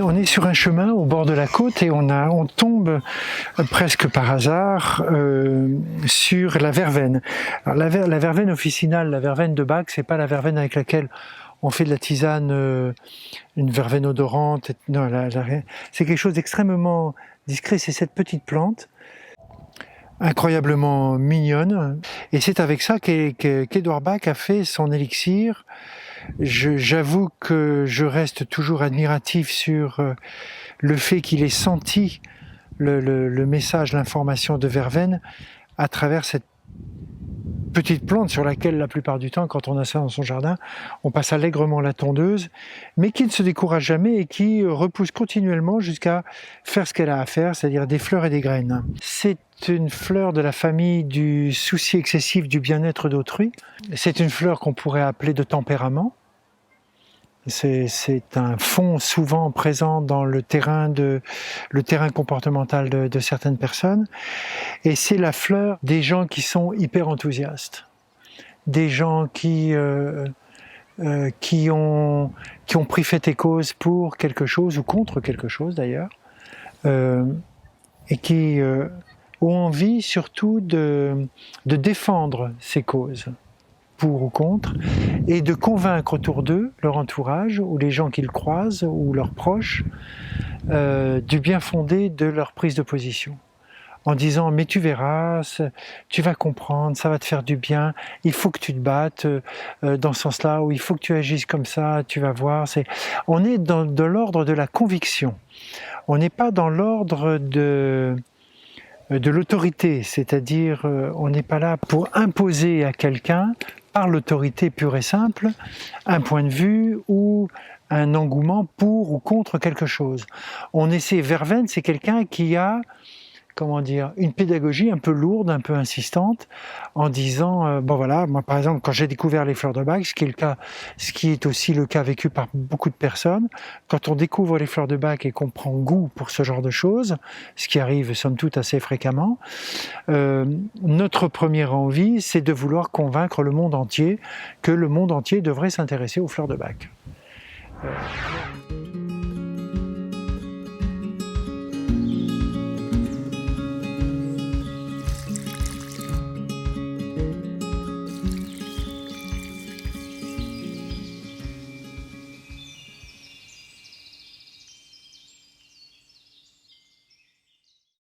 On est sur un chemin au bord de la côte et on tombe presque par hasard sur la verveine. Alors la verveine officinale, la verveine de Bach, c'est pas la verveine avec laquelle on fait de la tisane, une verveine odorante. Non, c'est quelque chose d'extrêmement discret. C'est cette petite plante, incroyablement mignonne. Et c'est avec ça qu'Édouard Bach a fait son élixir. J'avoue que je reste toujours admiratif sur le fait qu'il ait senti le message, l'information de verveine à travers cette petite plante sur laquelle la plupart du temps, quand on a ça dans son jardin, on passe allègrement la tondeuse, mais qui ne se décourage jamais et qui repousse continuellement jusqu'à faire ce qu'elle a à faire, c'est-à-dire des fleurs et des graines. C'est une fleur de la famille du souci excessif du bien-être d'autrui. C'est une fleur qu'on pourrait appeler de tempérament. C'est un fond souvent présent dans le terrain comportemental de certaines personnes. Et c'est la fleur des gens qui sont hyper enthousiastes. Des gens qui ont pris fait et cause pour quelque chose ou contre quelque chose d'ailleurs. Et qui ont envie surtout de défendre ces causes, pour ou contre, et de convaincre autour d'eux, leur entourage, ou les gens qu'ils croisent, ou leurs proches, du bien fondé de leur prise de position. En disant, mais tu verras, tu vas comprendre, ça va te faire du bien, il faut que tu te battes dans ce sens-là, ou il faut que tu agisses comme ça, tu vas voir. On est de l'ordre de la conviction. On n'est pas dans l'ordre de l'autorité, c'est-à-dire on n'est pas là pour imposer à quelqu'un, par l'autorité pure et simple, un point de vue ou un engouement pour ou contre quelque chose. Verveine, c'est quelqu'un qui a, une pédagogie un peu lourde, un peu insistante, en disant, bon voilà, moi par exemple, quand j'ai découvert les fleurs de Bach, ce qui est aussi le cas vécu par beaucoup de personnes, quand on découvre les fleurs de Bach et qu'on prend goût pour ce genre de choses, ce qui arrive somme toute assez fréquemment, notre première envie, c'est de vouloir convaincre le monde entier que le monde entier devrait s'intéresser aux fleurs de Bach.